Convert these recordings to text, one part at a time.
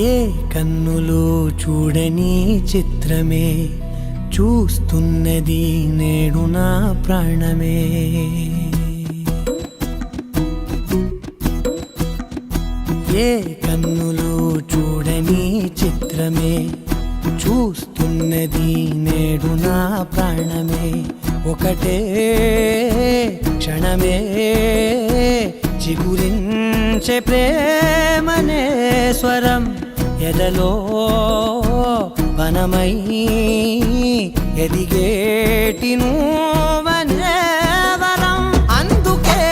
ఏ కన్నులు చూడని చిత్రమే చూస్తున్నది నేడు నా ప్రాణమే. ఏ కన్నులు చూడని చిత్రమే చూస్తున్నది నేడు నా ప్రాణమే. ఒకటే క్షణమే చిగురించే ప్రేమనే స్వరం ఎదలో వనమై ఎదిగేటి నువ్వనే వరం. అందుకే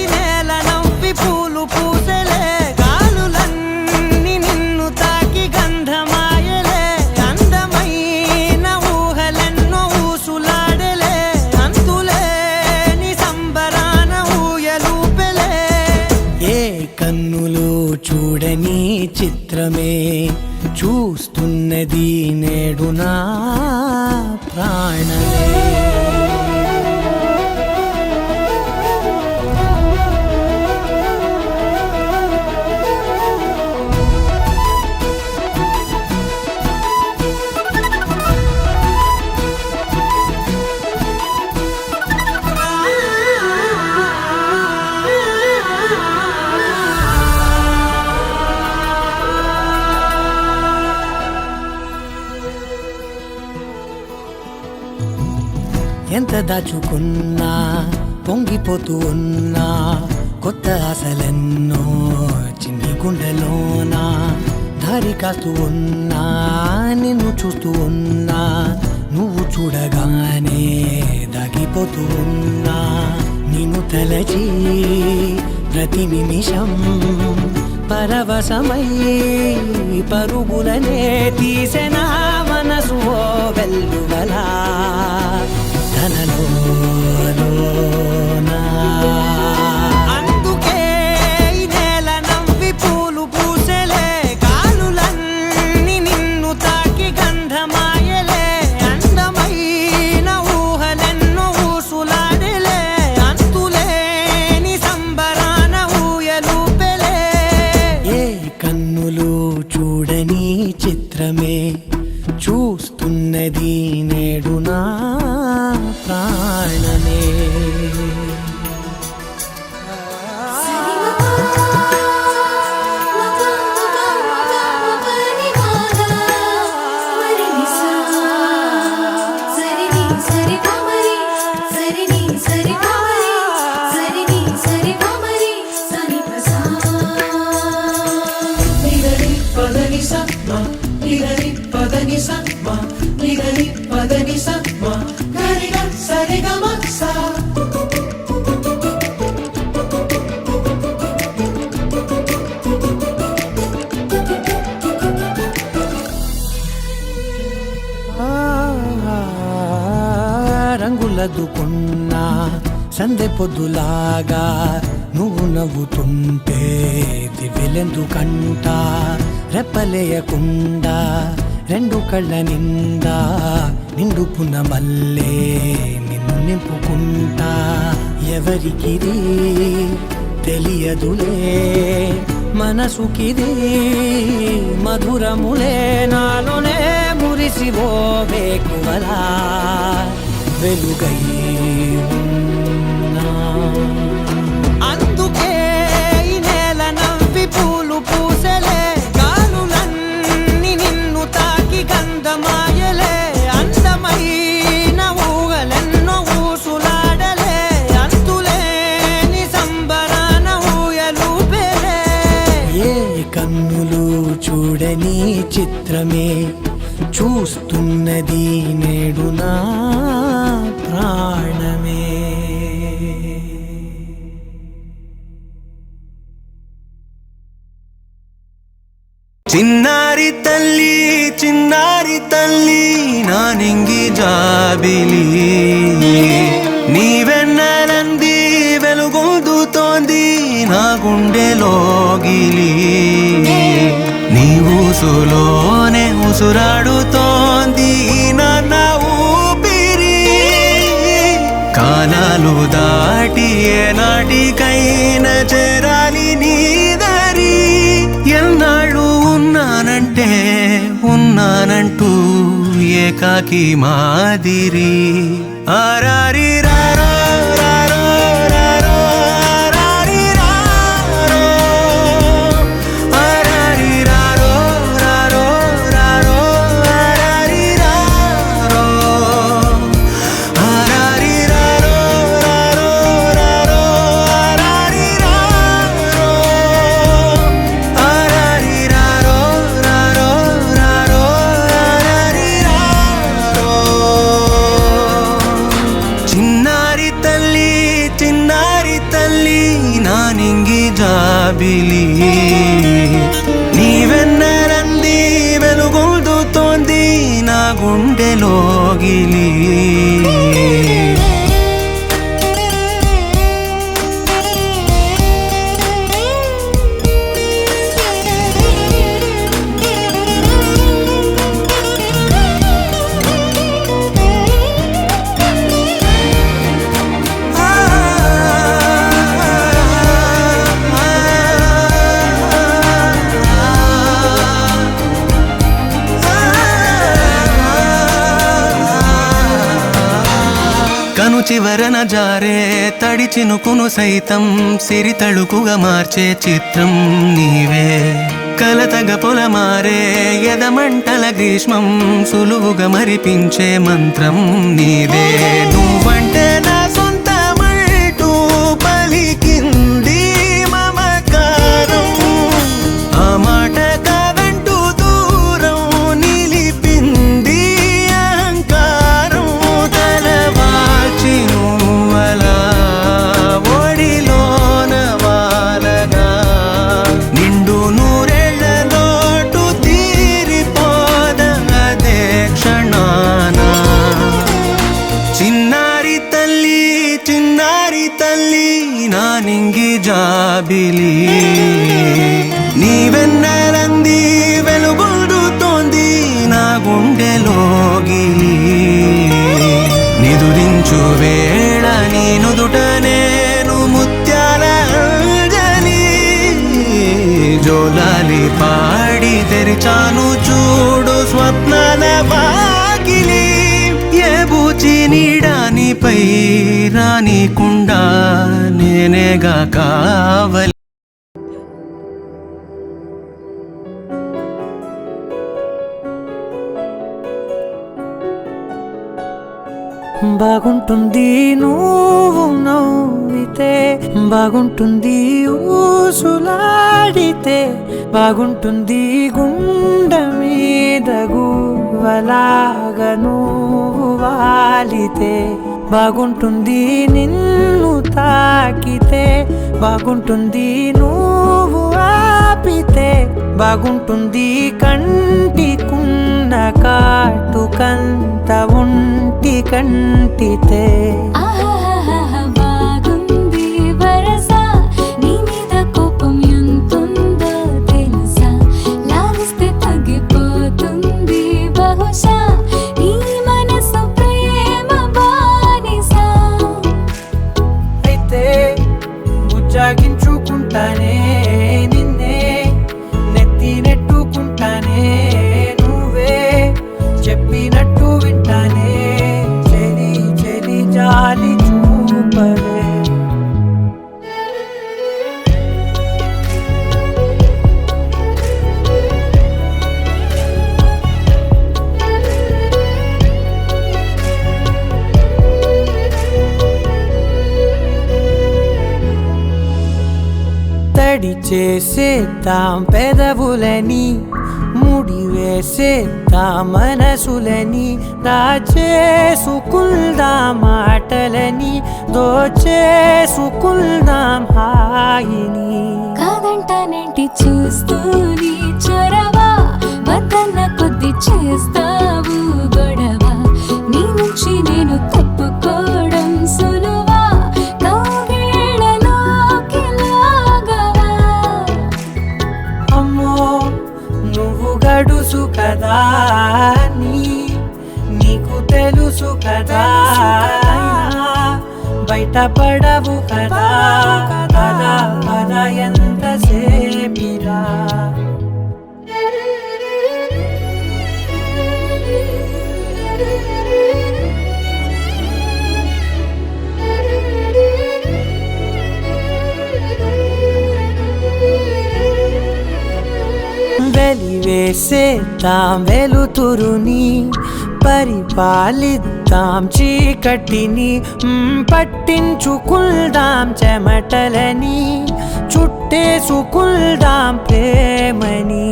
ఈ నేల నవ్వి పూలు పూసెలే, గాలులన్నీ నిన్ను తాకి గంధమాయలే. అందమైన ఊహలెన్నో ఊసులాడలే, అంతులేని సంబరాన ఊయలూపెలే. ఏ కన్నులు చూడని చిత్రమే చూస్తున్నది నేడు నా ప్రాణమే. ఎంత దాచుకున్నా పొంగిపోతూ ఉన్నా, కొత్త ఆశలెన్నో చిన్ని గుండెలోనా. దారి కాస్తూ ఉన్నా, నిన్ను చూస్తూ ఉన్నా, నువ్వు చూడగానే దాగిపోతూ ఉన్నా. నిన్ను తలచి ప్రతి నిమిషం పరవశమై పరుగులనే తీసెనా మనసు ఓ వెల్లువలా తనలోనా. అందుకే ఈ నేల నవ్వి పూలు పూసెలే, గాలులన్నీ నిన్ను తాకి గంధమాయలే. అందమైన ఊహలెన్నో ఊసులాడలే, అంతులేని సంబరాన ఊయలూపెలే. ఏ కన్నులు చూడని చిత్రమే చూస్తున్నది నేడు నా ప్రాణమే. రంగులదుకున్నా సందె పొద్దులాగా నువ్వు నవ్వుతుంటే దివ్వెలెందుకంట. రెప్పలేయకుండా రెండు కళ్ళ నిండా నిండుకున్న మల్లే నిన్ను నింపుకుంటా. ఎవరికిది తెలియదులే మనసుకిది మధురములే, నాలోనే మురిసివో వేకువలా వెలుగై ఉన్నా. అందుకే ఈ నేల నవ్వి పూలు పూసెలే, గాలులన్నీ నిన్ను తాకి గంధమాయలే. అందమైన ఊహలెన్నో ఊసులాడలే, అంతులేని సంబరాన ఊయలూపెలే. ఏ కన్నులు చూడని చిత్రమే చూస్తున్నది నేడు నా ప్రాణమే. చిన్నారి తల్లి నా నింగి జాబిలి, నీవెన్నెలంది వెలుగొందుతోంది నా గుండెలోగిలి. నీ ఊసులోనే ఉసురాడుతోంది నాన్న ఊపిరి. కాలాలు దాటి ఏనాటికైనా చేరాలి నీ దరి. ఎన్నాళ్ళు ఉన్నా ఉన్నానంటూ ఏకాకి మాదిరి ఆరారి రారో రారో రారో ఆరారి రారో ఆరారి రారో రారో రారో ఆరారి రారో ఆరారి రారో రారో రారో ఆరారి రారో ఆరారి రారో రారో రారో ఆరారి రారో చిన్నారి తల్లి నానింగి జాబిలి నీవెన్నరంది వెలుగొందుతోంది నా గుండెలోగిలి కను చివరన జారే తడి చినుకును సైతం సిరి తళుకుగా మార్చే చిత్రం నీవే కలతగ పొలమారే ఎదమంటల గ్రీష్మం సులువుగా మరిపించే మంత్రం నీదే నువ్వంటే నా సొంతమంటూ పలికింది మమకారం ఆ మాట కాదంటూ దూరం నిలిపింది అహంకారం తలవాల్చి నువ్వలా ఒడిలోన వాలగా నిండు నూరేళ్ల లోటు తీరిపోదదే క్షణాన చిన్నారి తల్లి నా నింగి జాబిలి నీవెన్నరంది వెలుగొందుతోంది నా గుండెలోగిలి నిదురించు వేళ నీ నుదుట నేను ముత్యాల అంజలి జోలాలి పాడి తెరిచాను చూడు స్వప్నాల వాకిలి ఏ బూచి నీడానిపై రానికుండా నేనేగా కావలి బాగుంటుంది నువ్వు నవ్వితే బాగుంటుంది ఊసులాడితే బాగుంటుంది గుండె మీద గువ్వలాగా నువ్వు వాలితే బాగుంటుంది నిన్ను తాకితే బాగుంటుంది నువ్వు ఆపితే బాగుంటుంది కంటికున్న కాటుకంత ఒంటి కంటితే బాగుంది వరస నీ మీద కోపం ఎంతుందో తెలుసా లాగిస్తే తగ్గిపోతుంది బహుశా నీ మనసు ప్రేమ బానిసా అయితే ముజ్జాగించుకుంటానే నిన్నే నెత్తి నెట్టుకుంటానే నువ్వే చెప్పినట్టు వింటానే చెలి చెలి జాలి చూపవే తడి చేసేద్దాం పెదవులని ముడి వేసేద్దాం మనసులని దాచేసుకుందాం మాటలని దోచేసుకుందాం హాయిని కాదంటానేంటి చూస్తూని చొరవ వద్దన్న కొద్ది చేస్తావు గొడవ నీ నుంచి నేను తప్పుకోవడం సులువా కౌగిళ్ళలోకి లాగవా అమ్మో నువ్వు గడుసు కదా నీకు తెలుసు కదా బయట పడవు కదా పద పద ఎంత సేపిరా చేసేద్దాం వెలుతురుని, పరిపాలిద్దాం చీకటిని, పట్టించుకుందాం చెమటలని, చుట్టేసుకుందాం ప్రేమని.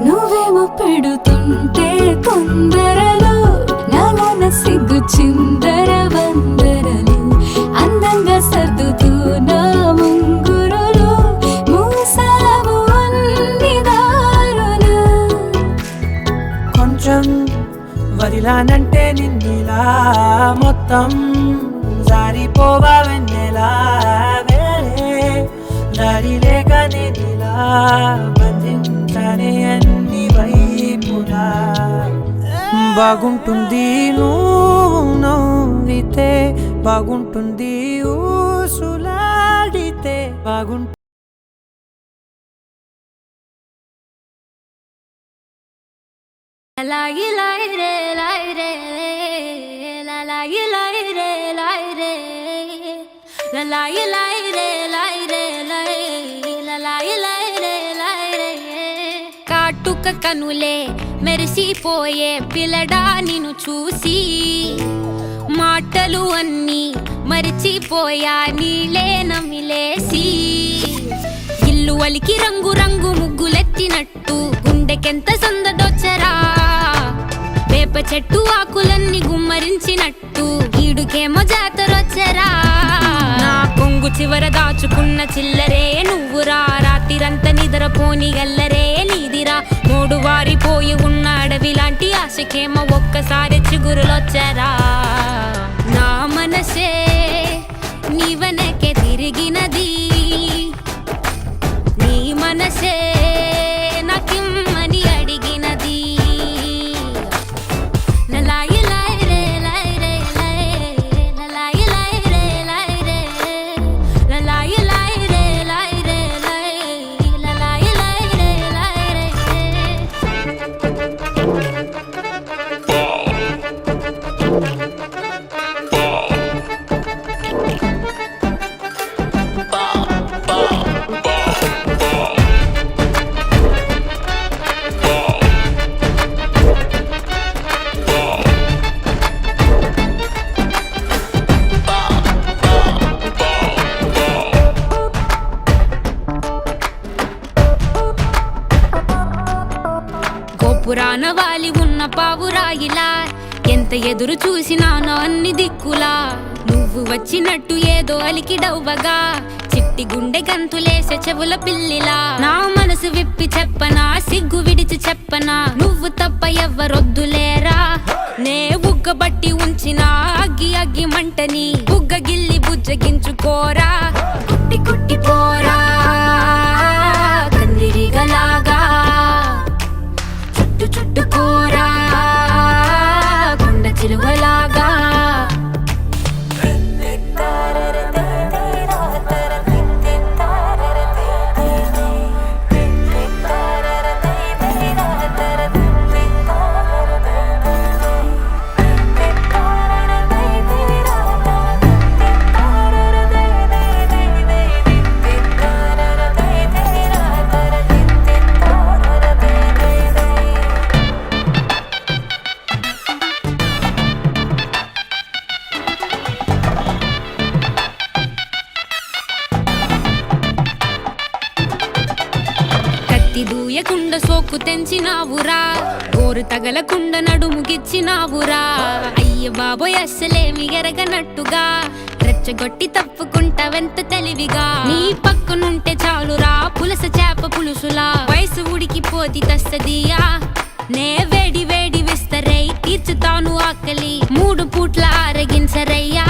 నువ్వేమో పెడుతుంటే తొందరలో నాలోన సిగ్గు చిందర వందరలు, అందంగా సర్దుతూ నా ముంగురులు, మూసావు అన్ని దారులు. కొంచెం వదిలానంటే నిన్నిలా మొత్తం జారిపోవా వెన్నెలా, వేరే దారి లేక నేనిలా బంధించనే అన్ని వైపులా. బాగుంటుంది నువ్వు నవ్వితే, బాగుంటుంది ఊసులాడితే, బాగుంటుంది లాయి లాయి రే లాయి రే లాయి లాయి రే లాయి రే లాయి లాయి రే లాయి రే లాయి లాయి రే లాయి రే. కాటుక కనులే మెరిసిపోయే పిల్లడా నిన్ను చూసి, మాటలు అన్నీ మరిచిపోయా నీలే నమిలేసి, ఇల్లు వలికి రంగు రంగు ముగ్గులెత్తినట్టు గుండెకెంత సందడొచ్చరా, వేప చెట్టు ఆకులన్నీ గుమ్మరించినట్టు ఈడుకేమో జాతరొచ్చరా. నా కొంగు చివర దాచుకున్న చిల్లరే నువ్వురా, రాత్రిరంతా నిద్రపోని గల్లరే నీదిరా, మూడు వారిపోయి ఉన్న అడవి లాంటి ఆశకేమో ఒక్కసారి చిగురులొచ్చరా. నా మనసే నీ వెనకే తిరిగినది, నీ మనసే నాకిమ్మని అడిగినది. లాయి లాయి రే లాయి రే లాయి లాయి రే లాయి రే లాయి లాయి రే లాయి రే లాయి లాయి రే లాయి రే. గోపురాన వాలి ఉన్న పావురాయిలా ఎంత ఎదురు చూసినానో అన్ని దిక్కులా, నువ్వు వచ్చినట్టు ఏదో అలికి డవ్వగా చిట్టి గుండె గంతులేసే చెవుల పిల్లిలా. నా మనసు విప్పి చెప్పనా, సిగ్గు విడిచి చెప్పనా, నువ్వు తప్ప ఎవ్వరొద్దులేరా. నే ఉగ్గబట్టి ఉంచిన అగ్గి అగ్గి మంటని బుగ్గ గిల్లి బుజ్జగించుకోరా, కుట్టి కుట్టి పోరా కందిరిగలాగా, చుట్టు చుట్టుకోరా కొండ చిలువలాగా. దూయకుండ సోకు తెంచినావురా, గోరు తగలకుండ నడుముగిచ్చినావురా. అయ్య బాబోయ్ అస్సలేమి ఎరగనట్టుగా రెచ్చగొట్టి తప్పుకుంటావెంత తెలివిగా. నీ పక్కనుంటే చాలురా పులస చేప పులుసులా, వయసు ఉడికిపోతి తస్తదియా. నే వేడి వేడి విస్తరై తీర్చుతాను ఆకలి, 3 పూట్ల ఆరగించరయ్యా.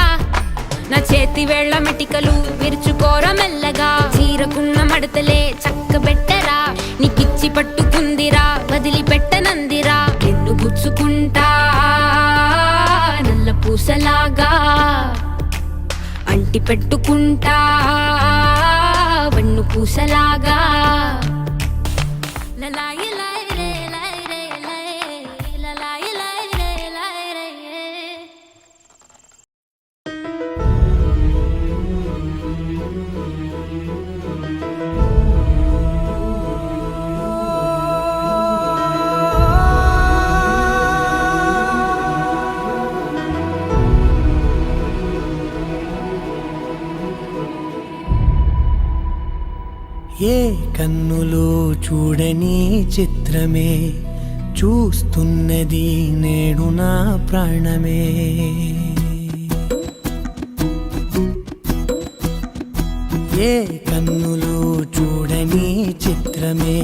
నా చేతి వేళ్ల మెటికలు విరుచుకోర మెల్లగా, చీరకున్న మడతలే చక్కబెట్టరా. నీకిచ్చి పట్టుకుందిరా వదిలిపెట్టనందిరా, నిన్ను గుచ్చుకుంటా నల్ల పూసలాగా, అంటి పెట్టుకుంటా వన్ను పూసలాగా. లలాయి లాయి రే లాయి రే లలాయి లాయి రే లాయి రే. ఏ కన్నులు చూడని చిత్రమే చూస్తున్నది నేడు నా ప్రాణమే. ఏ కన్నులు చూడని చిత్రమే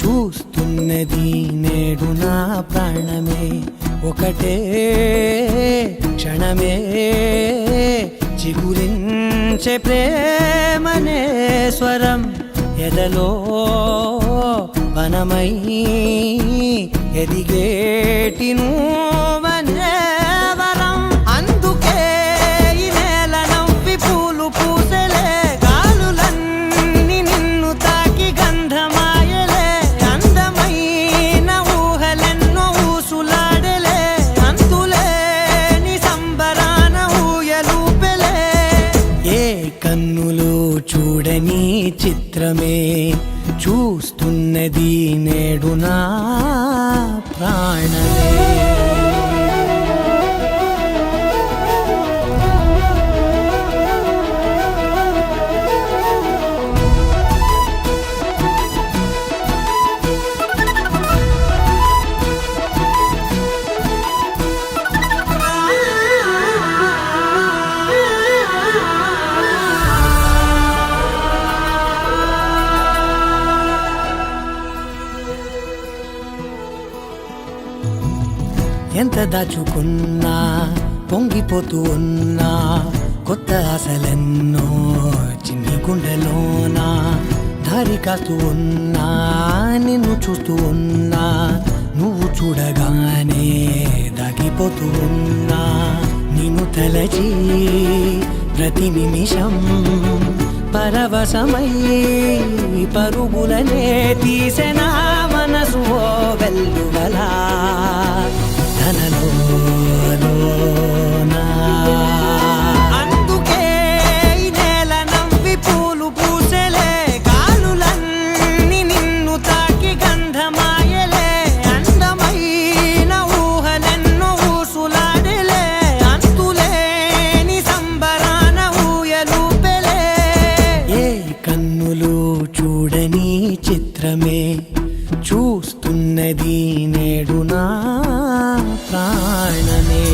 చూస్తున్నది నేడు నా ప్రాణమే. ఒకటే క్షణమే చిగురించే ప్రేమనే స్వరం ఎదలో వనమై ఎదిగేటి నువ్వనే వరం. అందుకే ఈ నేల నవ్వి పూలు పూసెలే, గాలులన్నీ నిన్ను తాకి గంధమాయలే. అందమైన ఊహలెన్నో ఊసులాడలే, అంతులేని సంబరాన ఊయలూపెలే. ఏ కన్నులు చూడని చిత్రమే చూస్తున్నది నేడు నా ప్రాణమే. ఎంత దాచుకున్నా పొంగిపోతూ ఉన్నా, కొత్త ఆశలెన్నో చిన్ని గుండెలోనా. దారి కాస్తూ ఉన్నా, నిన్ను చూస్తూ ఉన్నా, నువ్వు చూడగానే దాగిపోతూ ఉన్నా. నిన్ను తలచి ప్రతి నిమిషం పరవశమై పరుగులనే తీసెనా మనసు ఓ వెల్లువలా ధనలోనా. అందుకే ఈ నేల నవ్వి పూలు పూసెలే, గాలులన్నీ నిన్ను తాకి గంధమాయలే. అందమైన ఊహలెన్నో ఊసులాడలే, అంతులేని సంబరాన ఊయలూపెలే. ఏ కన్నులు చూడని చిత్రమే చూస్తున్నది నేడు నా ప్రాణమే.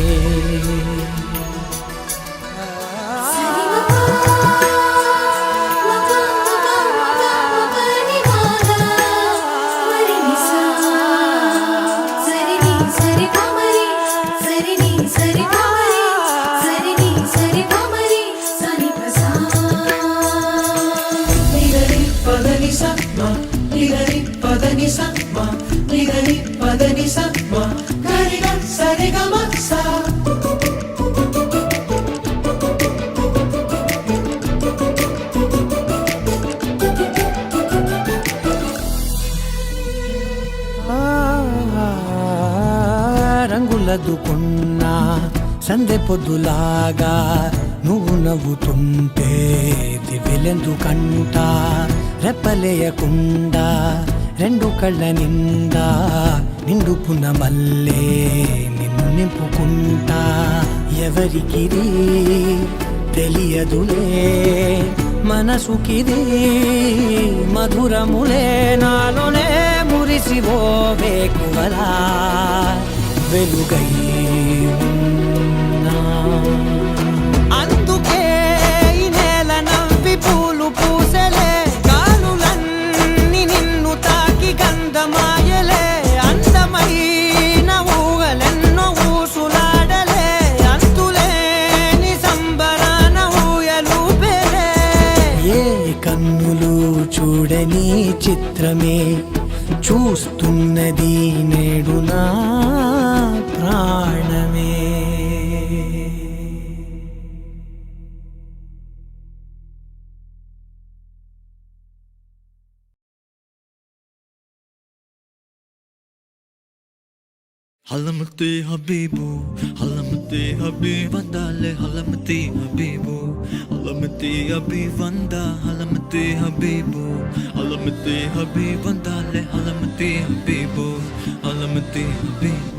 రంగులదుకున్నా సందె పొద్దులాగా నువ్వు నవ్వుతుంటే దివ్యలెందుకంట. రెప్పలేయకుండా రెండు కళ్ళ నిండా నిండుకున్న మల్లే నిన్ను నింపుకుంటా. ఎవరికిది తెలియదులే మనసుకిది మధురములే, నాలోనే మురిసివో వేకువలా వెలుగై ఉన్నా. అందుకే ఈ నేల నవ్వి పూలు పూసెలే, గాలులన్నీ నిన్ను తాకి గంధమాయలే. అందమైన ఊహలెన్నో ఊసులాడలే, అంతులేని సంబరాన ఊయలూపెలే. ఏ కన్నులు చూడని చిత్రమే చూస్తున్నది నేడు నా ప్రాణమే. Halamati Habibu, Halamati Habibandale, Halamati Habibu, Halamati Habibanda, Halamati Habibu, Halamati Habibandale, Halamati Habibu, Halamati Habibu.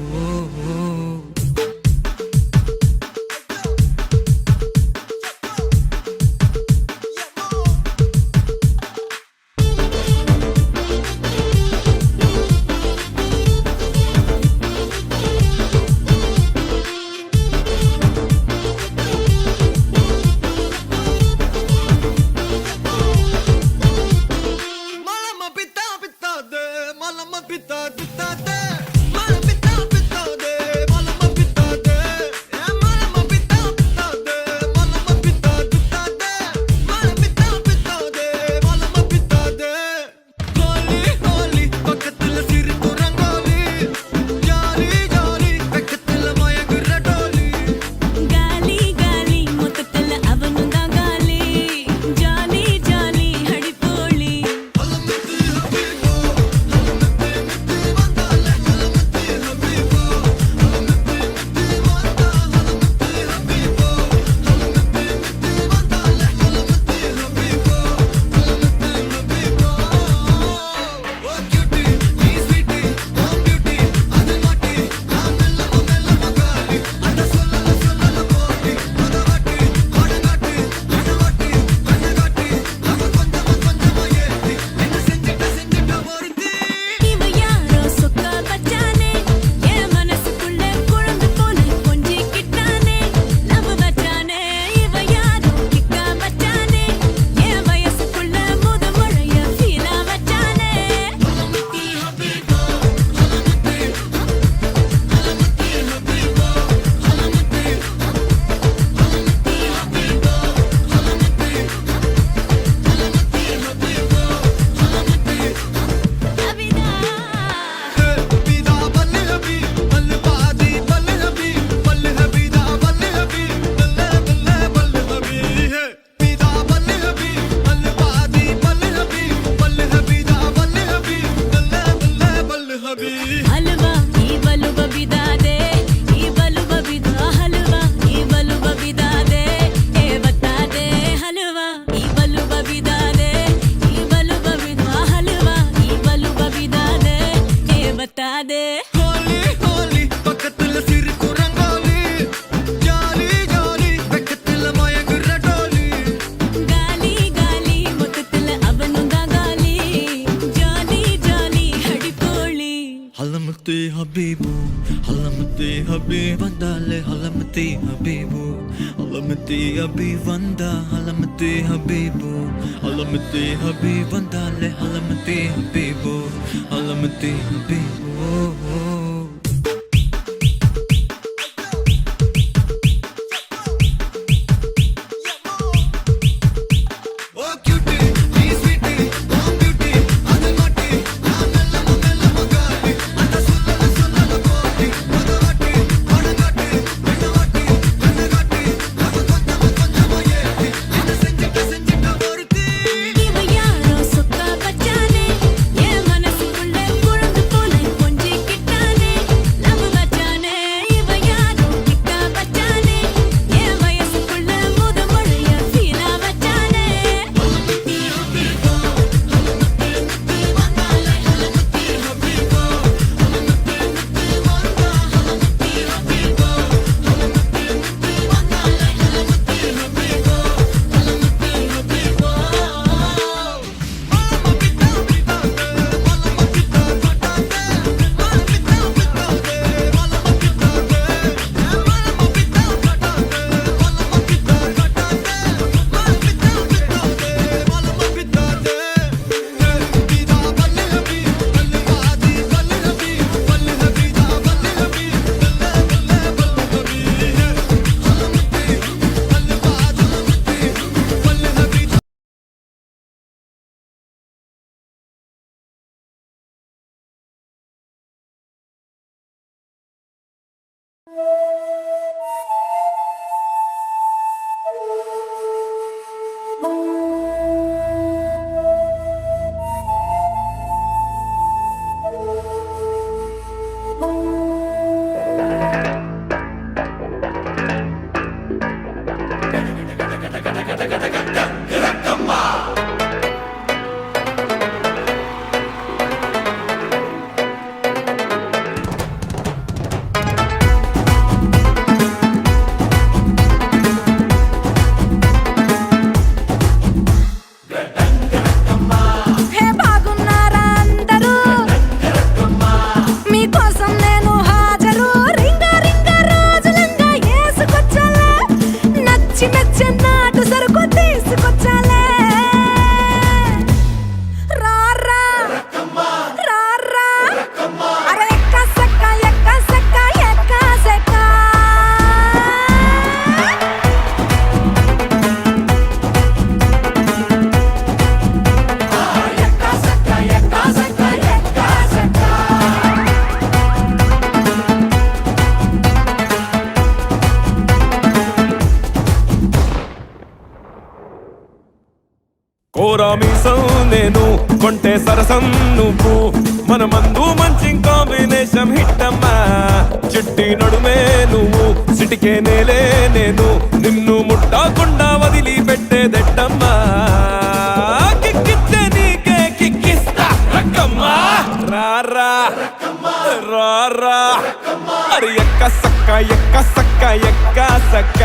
habi vandale halamati habibu halamati habi vanda halamati habibu halamati habi vandale halamati habibu halamati habibu కోరామీసం నేను కొంటే సరసం నువ్వు మన మందు మంచి combination హిట్టమ్మా చిట్టి నడుమే నువ్వు సిటికే నేలే నేను నిన్ను ముట్టకుండా వదిలి పెట్టేదెట్టమ్మా కిక్కిచ్చే నీకే కిక్కిస్తా రక్కమ్మా రారా రారా అరే ఎక్క సక్క ఎక్క సక్క ఎక్క సక్క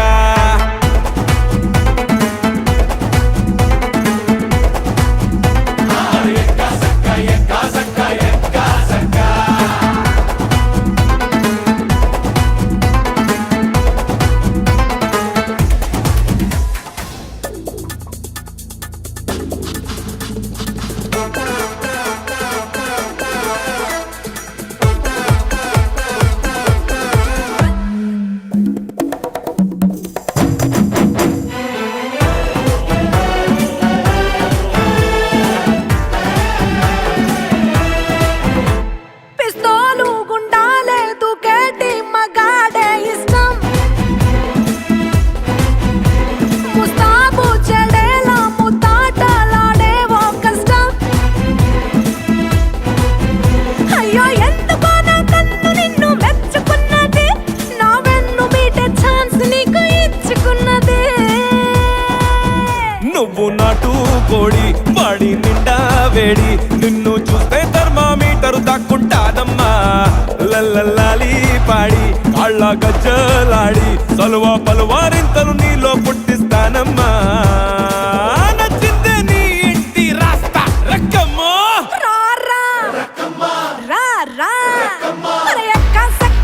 కోడి వాడి నిండా వేడి నిన్ను చూస్తే థర్మామీటరు దాక్కుంటాదమ్మా లల్లల్లాలి పాడి కాళ్ళ గజ్జలాడి సలువా పలువారింతలు నీలో పుట్టిస్తానమ్మా నచ్చిందే నీ ఇంటి రాస్తా రక్కమ్మో రా రా రా ఎక్క సక్క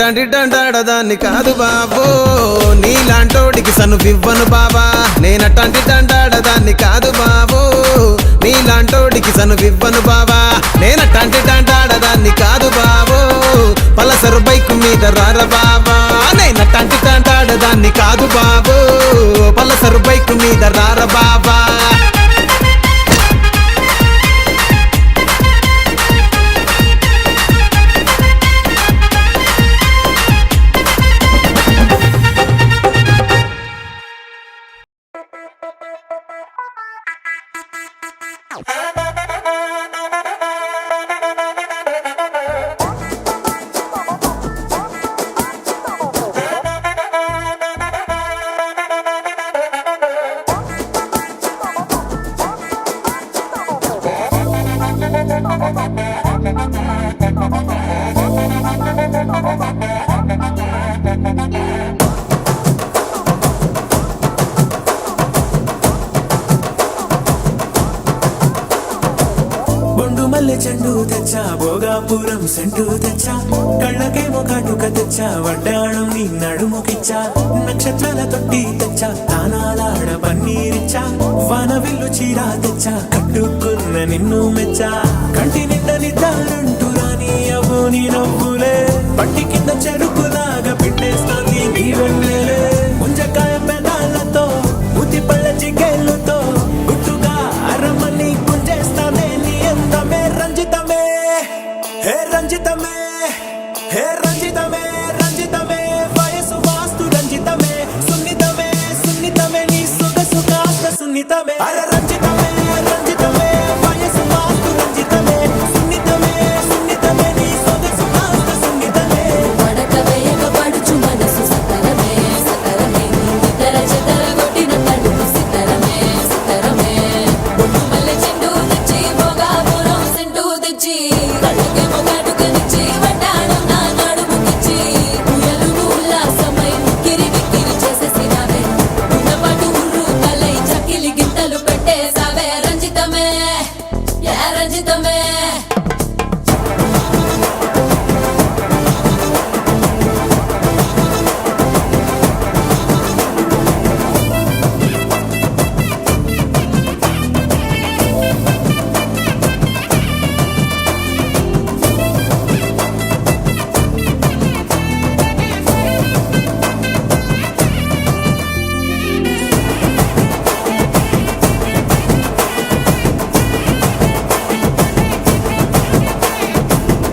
నేనట్టంటి డండాడదాన్ని కాదు బాబో నీలాంటోడికి సనువివ్వను బాబా నేనట్టంటి డండాడదాన్ని కాదు బాబో నీలాంటోడికి సనువివ్వను బాబా నేనట్టంటి డండాడదాన్ని కాదు బాబో పలసరు బైకు మీద రార బాబా నేనట్టంటి డండాడదాన్ని కాదు బాబో పలసరు బైకు మీద రార బాబా బొండు మల్లె చెండు తెచ్చా భోగాపురం సెంటు తెచ్చా కళ్ళకేమో కాటుక తెచ్చా వడ్డాణం నీ నడుముకిచ్చా నక్షత్రాల తొట్టి తెచ్చా తానాలాడ పన్నీరిచ్చా వానవిల్లు చీరా తెచ్చా కట్టుకున్న నిన్ను మెచ్చా కంటి నిండా నిద్దారంటూ రాని అవ్వు నీ నవ్వులే పట్టి కింద చెరుకులాగా పిండేస్తాంది నీ వెన్నెలే ముంజకాయ పెదాలతో ముతి పళ్ళ చికెళ్ళుతో గుట్టుగా అరమని గుంజేస్తానే నీ అందమే రంజితమే హే రంజితమే హే రంజితమే రంజితమే వయసు వాస్తు రంజితమే సున్నితమే సున్నితమే నీ సొగసు కాస్త సున్నితమే అరే రంజితమే రంజితమే వయసు వాస్తు రంజితమే సున్నితమే సున్నితమే నీ సొగసు కాస్త సున్నితమే పడక వేయక పడుచు మనసు సతరమే సతరమే ఇతర చెతర కొట్టిన తడుపు సితరమే సితరమే బొట్టు మల్లె చెండు తెచ్చి భోగాపురం సెంటు తెచ్చి కళ్ళకేమో కాటుకనిచ్చి వడ్డాణం నా నడుముకిచ్చి ఉయ్యాలుగు ఉల్లాసమై కిరి బిక్కిరి చేసేసినావే ఉన్నపాటు ఉర్రు తలై చకిలి గింతలు పెట్టేసావే రంజితమే యా రంజితమే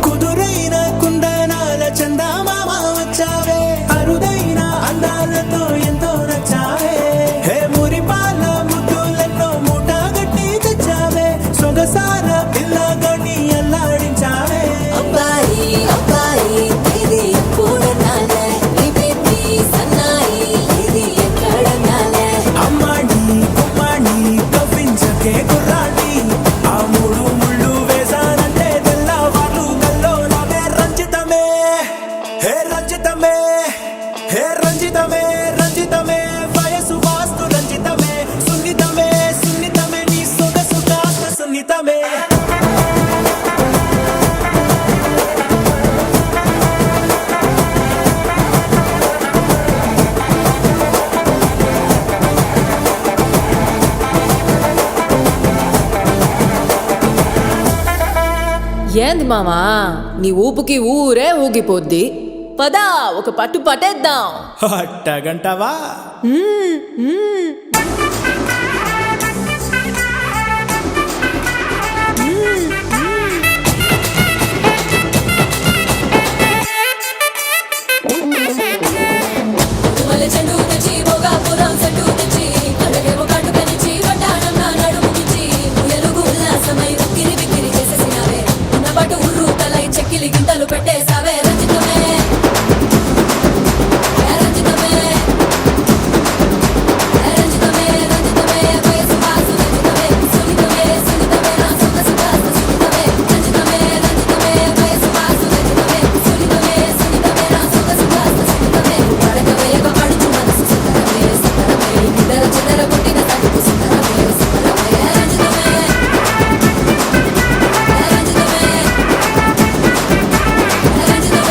కుదురైన కుందనాల చందమామ వచ్చావే అరుదైన అందాలతో ఎంతో నచ్చావే హే మురిపాల ముద్దులెన్నో మూట గట్టి తెచ్చావే సొగసార పిల్లగని అల్లాడించావే అబ్బాయి అబ్బాయి ఇది ఎప్పుడన్నాలే నీ బేబీ సన్నాయి ఇది ఎక్కడన్నాలే అమ్మాడి కుమ్మాడి కవ్వించకే కుర్రాడి ఆ మూడు ముళ్ళు వేసానంటే తెల్లవారు కల్లో నవే రంజితమే హే రంజితమే హే రంజితమే రంజితమే వయసు వాస్తు రంజితమే సున్నితమే సున్నితమే నీ సొగసు కాస్త సున్నితమే ఏంది మామా నీ ఊపుకి ఊరే ఊగిపోద్ది పదా ఒక పట్టు పట్టేద్దాం అట్టగంటవా మల్లె చెండు తెచ్చి భోగాపురం సెంటు తెచ్చి కళ్ళకేమో కాటుకనిచ్చి వడ్డాణం నా నడుముకిచ్చి ఉయ్యాలుగు ఉల్లాసమై ఉక్కిరి బిక్కిరి చేసేసినావే ఉన్నపాటు ఉర్రు తలై చెక్కిలి గింతలు పెట్టేసావే రంజితమే యా రంజితమే యా రంజితమే రంజితమే వయసు వాసు రంజితమే సున్నితమే సున్నితమే నా సొగసు కాస్త సున్నితమే రంజితమే రంజితమే వయసు వాసు రంజితమే సున్నితమే సున్నితమే నా సొగసు కాస్త సున్నితమే పడక వేయక పడుచు మనసు సతరమే సతరమే ఇతర చెతర కొట్టిన తడుపు సితరమే సితరమే యా రంజితమే యా రంజితమే యా రంజితమే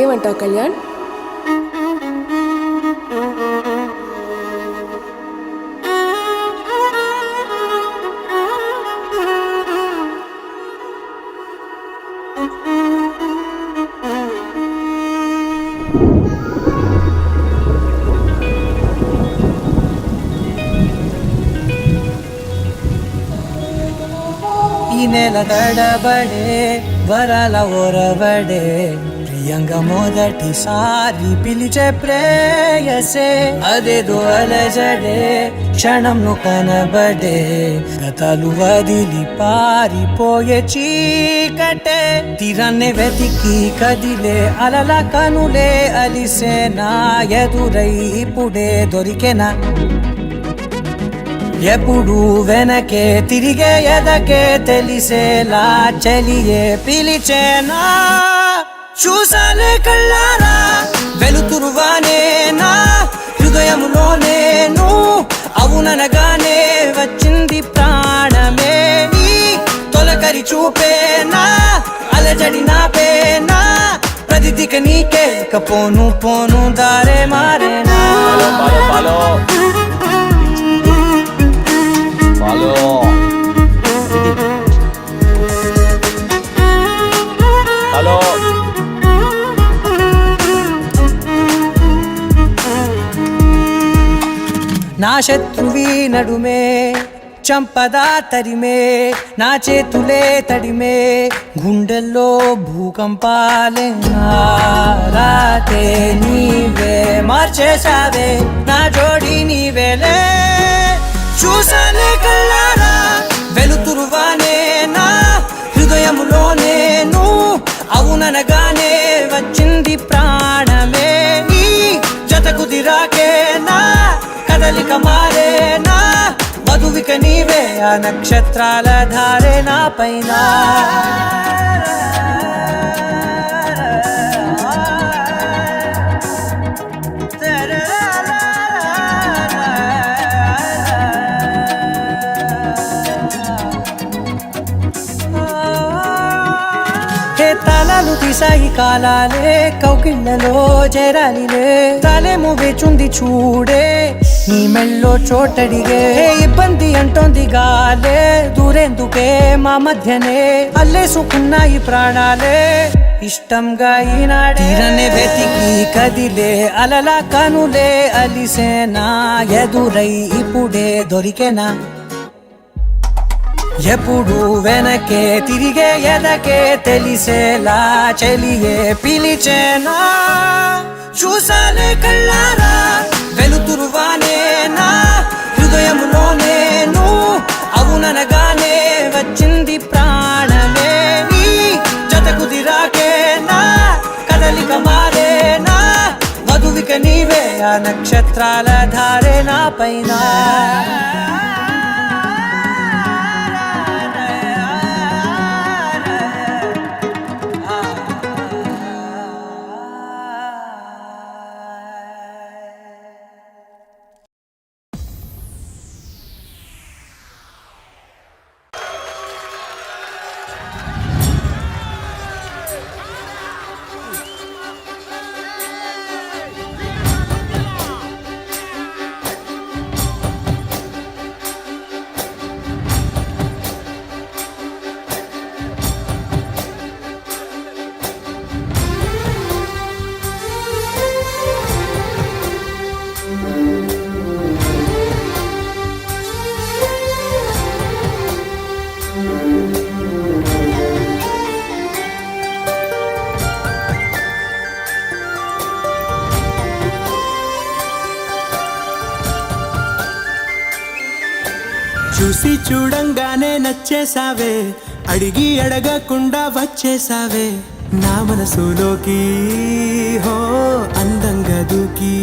ఏమంటావు కళ్యాణ్? ఈ నెల తడబడే వరాల ఓరబడే ప్రియంగా మొదటిసారి పిలిచే ప్రేయసే అదేదో అలజడే క్షణంలో కనబడే గతాలు వదిలి పారిపోయే చీకటే తీరాన్నే వెతికి కదిలే అలల కనులే అలిసే నా ఎదురై ఇప్పుడే దొరికెనా ఎప్పుడు వెనకే తిరిగే ఎదకే తెలిసేలా చలియే పిలిచేనా చూసాలే కళ్ళారా వెలుతురువానేనా హృదయములో నేను అవుననగానే వచ్చింది ప్రాణమే నీ తొలకరి చూపేనా అలజడి నా పేనా ప్రతిదిక నీకే కపోను పోను దారే మారేనా నా శత్రువి నడుమే చంపదా తరిమే నా చేతులే తడిమే గుండెల్లో భూకంపాలే రాతే నీవే మార్చేసావే నా జోడి నీవేలే చూసానే కల్లారా వెలుతురువానే నా హృదయములో నేను అవుననగానే వచ్చింది ప్రాణమే నీ జతకు దిరాకే నా కదలిక మారేనా వధువిక నీవే ఆ నక్షత్రాల ధారే నా పైన తాళాలు తీసాయి కాలాలే కౌకిళ్ళలో చేరాలిలే తాలేమో వేచుంది చూడే నీ మెళ్ళో చోటడిగే ఇబ్బంది అంటోంది గాలే దూరేందుకే మా మధ్యనే అల్లేసుకున్నాయి ప్రాణాలే ఇష్టంగా ఈనాడే తీరనే వెతికి కదిలే అలలా కనులే అలిసేనా ఎదురై ఇప్పుడే దొరికేనా ఎప్పుడు వెనకే తిరిగే ఎదకే తెలిసేలా చెలియే పిలిచేనా చూసానే కళ్ళారా వెలుతురువానే నా హృదయములో నేను అవుననగానే వచ్చింది ప్రాణమే నీ జతకు దిరాకే నా కదలిక మారేనా వధువిక నీవే ఆ నక్షత్రాల ధారే నా పైన చూసి చూడంగానే నచ్చేసావే అడిగి అడగకుండా వచ్చేసావే నా మనసులోకి హో అందంగా దూకి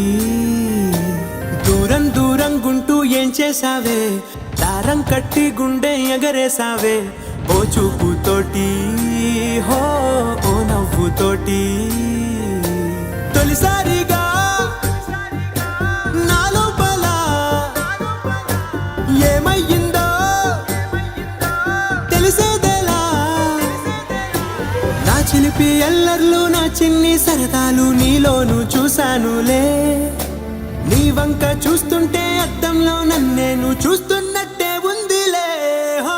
దూరం దూరం గుంటూ ఏం చేసావే దారం కట్టి గుండె ఎగరేసావే ఓ చూపుతోటి హో ఓ నవ్వుతోటి తొలిసారిగా నా లోపల ఏమయ్యిందో తెలిసేదేలా నా చిలిపి ఎల్లర్లు నా చిన్ని సరదాలు నీలోను చూశానులే నీ వంక చూస్తుంటే అద్దంలో నన్నేను చూస్తున్నట్టే ఉందిలే హో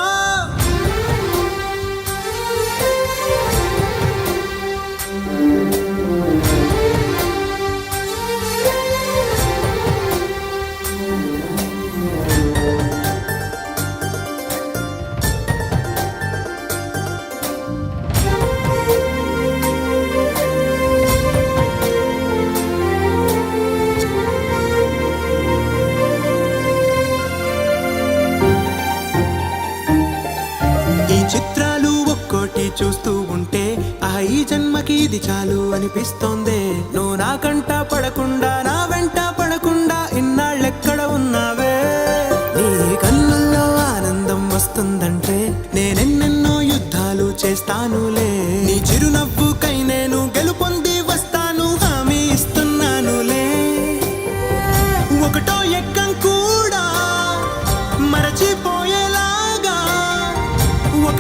చిత్రాలు ఒక్కోటి చూస్తూ ఉంటే ఈ జన్మకి ఇది చాలు అనిపిస్తోందే నువ్వు నా కంట పడకుండా నా వెంట పడకుండా ఇన్నాళ్ళెక్కడ ఉన్నావే నీ కళ్ళల్లో ఆనందం వస్తుందంటే నేనెన్నెన్నో యుద్ధాలు చేస్తానులే నీ చిరునవ్వుకై నేను గెలుపొంది వస్తాను హామీ ఇస్తున్నానులే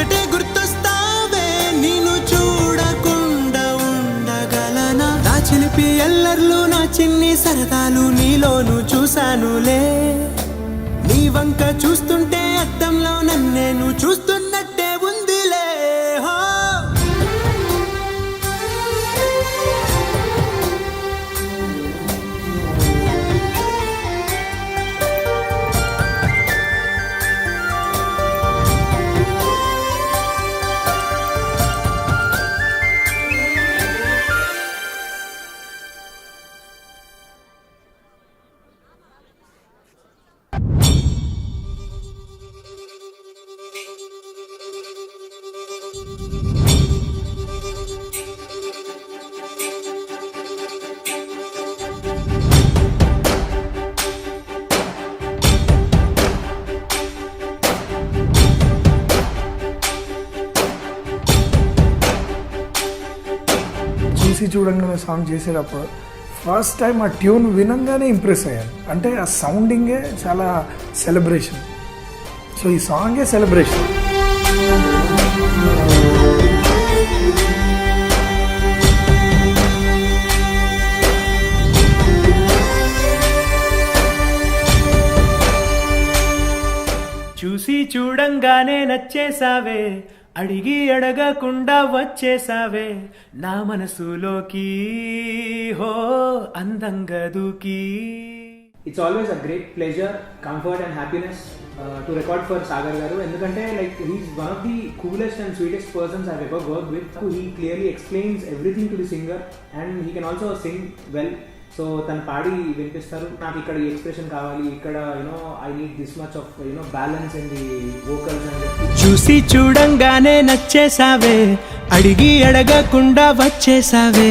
ఒకటే గుర్తొస్తావే నేను చూడకుండా ఉండగలనా నా చిలిపి ఎల్లర్లు నా చిన్ని సరదాలు నీలోను చూశానులే నీ వంక చూస్తుంటే అద్దంలో నన్నేను చూస్తున్నట్టే ఉందిలే హో చూసి చూడంగానే సాంగ్ చేసేటప్పుడు ఫస్ట్ టైం ఆ ట్యూన్ వినంగానే ఇంప్రెస్ అయ్యాను. అంటే ఆ సౌండింగే చాలా సెలబ్రేషన్. సో ఈ సాంగే సెలబ్రేషన్. చూసి చూడంగానే నచ్చేసావే అడిగి అడగకుండా వచ్చేసావే నా మనసులోకి హో అందంగా దూకి It's always a great pleasure, comfort and happiness to record for Sagar Garu ఎందుకంటే like he's one of the coolest and sweetest persons I've ever worked with. He clearly explains everything to the singer and he can also sing well. So తను పాడి వినిపిస్తారు, నాకు ఇక్కడ ఈ expression కావాలి, ఇక్కడ I need this much of balance in the vocals అని చెప్పి. చూసి చూడంగానే నచ్చేసావే అడిగి అడగకుండా వచ్చేసావే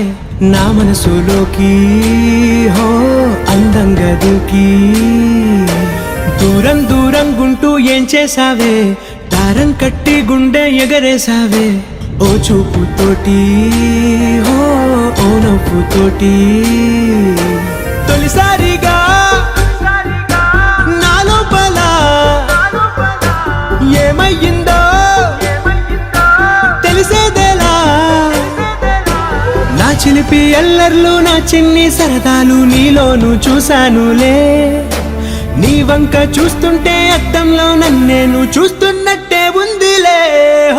నా మనసులోకి హో అందంగా దూకి దూరం దూరం గుంటూ ఏం చేసావే దారం కట్టి గుండె ఎగరేసావే ఓ చూపుతోటి హో ఓ నవ్వుతోటి తొలిసారిగా నా లోపల ఏమయ్యిందో తెలిసేదేలా నా చిలిపి ఎల్లర్లు నా చిన్ని సరదాలు నీలోను చూశానులే నీ వంక చూస్తుంటే అద్దంలో నన్నేను చూస్తున్నట్టే ఉందిలే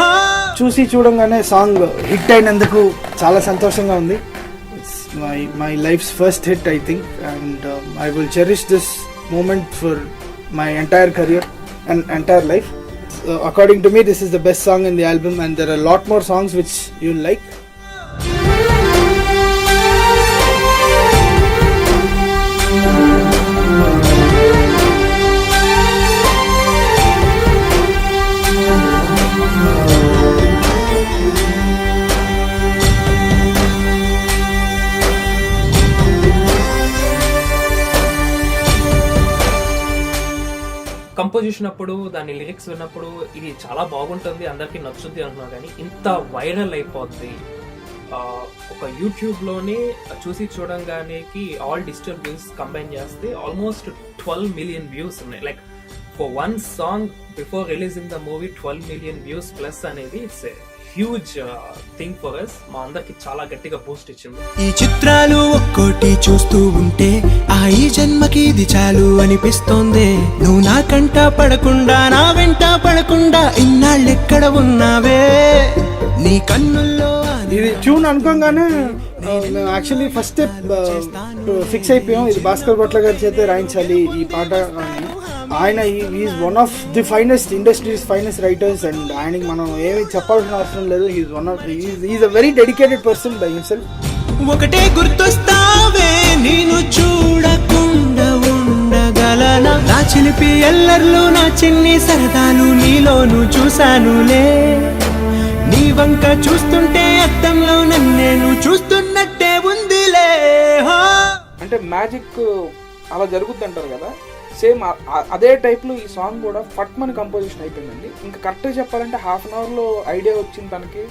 హో చూసి చూడంగానే సాంగ్ హిట్ అయినందుకు చాలా సంతోషంగా ఉంది. My life's first hit I think and I will cherish this moment for my entire career and entire life. According to me this is the best song in the album and there are lot more songs which you like. Composition అప్పుడు దాని lyrics విన్నప్పుడు ఇది చాలా బాగుంటుంది, అందరికి నచ్చుద్ది అంటున్నాను, కానీ ఇంత వైరల్ అయిపోద్ది ఒక యూట్యూబ్లోనే చూసి చూడంగానేకి ఆల్ డిజిటల్ వ్యూస్ కంబైన్ చేస్తే ఆల్మోస్ట్ 12 million వ్యూస్ ఉన్నాయి. Like for one song before releasing the movie 12 million views plus అనేది it's huge thing for us. మా అందరికి చాలా గట్టిగా బూస్ట్ ఇచ్చింది. ఈ చిత్రాలు ఒక్కోటి చూస్తూ ఉంటే ఈ జన్మకి ఇది చాలు అనిపిస్తోంది. నువ్వు నా కంట పడకుండా నా వెంట పడకుండా ఇన్నాళ్ళెక్కడ ఉన్నావే నీ కన్నుల్లో. ఇది ట్యూన్ అనుకోగానే యాక్చువల్లీ ఫస్ట్ స్టెప్ ఫిక్స్ అయిపోయాం, ఇది భాస్కర్ భట్ల గారి చేతే రాయించాలి ఈ పాట అని. ఆయన is one of the finest industries finest writers and ఆయనకి మనం ఏమి చెప్పాల్సిన అవసరం లేదు. Is a very dedicated person by himself. ఒకటే గుర్తొస్తావే నేను చూడకుండా ఉండగలనా నా చిలిపి ఎల్లర్లు నా చిన్ని సరదాలు నీలోను చూశానులే నీ వంక చూస్తుంటే అద్దంలో నన్నేను చూస్తున్నట్టే ఉందిలే హో. అంటే మ్యాజిక్ అలా జరుగుద్ది అంటారు కదా, సేమ్ అదే టైప్లో ఈ సాంగ్ కూడా ఫట్మని కంపోజిషన్ అయిపోయిందండి. ఇంకా కరెక్ట్గా చెప్పాలంటే హాఫ్ అన్ అవర్లో ఐడియా వచ్చింది తనకి,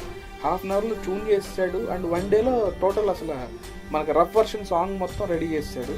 హాఫ్ అన్ అవర్లో ట్యూన్ చేసాడు అండ్ 1 డేలో టోటల్ అసలు మనకి రఫ్ వర్షన్ సాంగ్ మొత్తం రెడీ చేసాడు.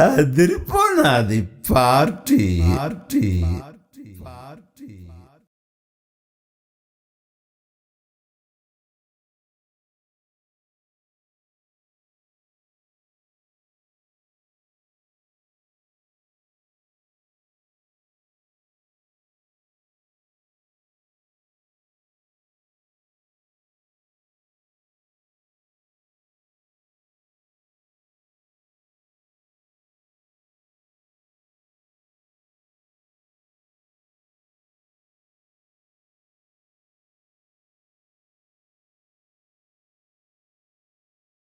అదిరిపోనాది పార్టీ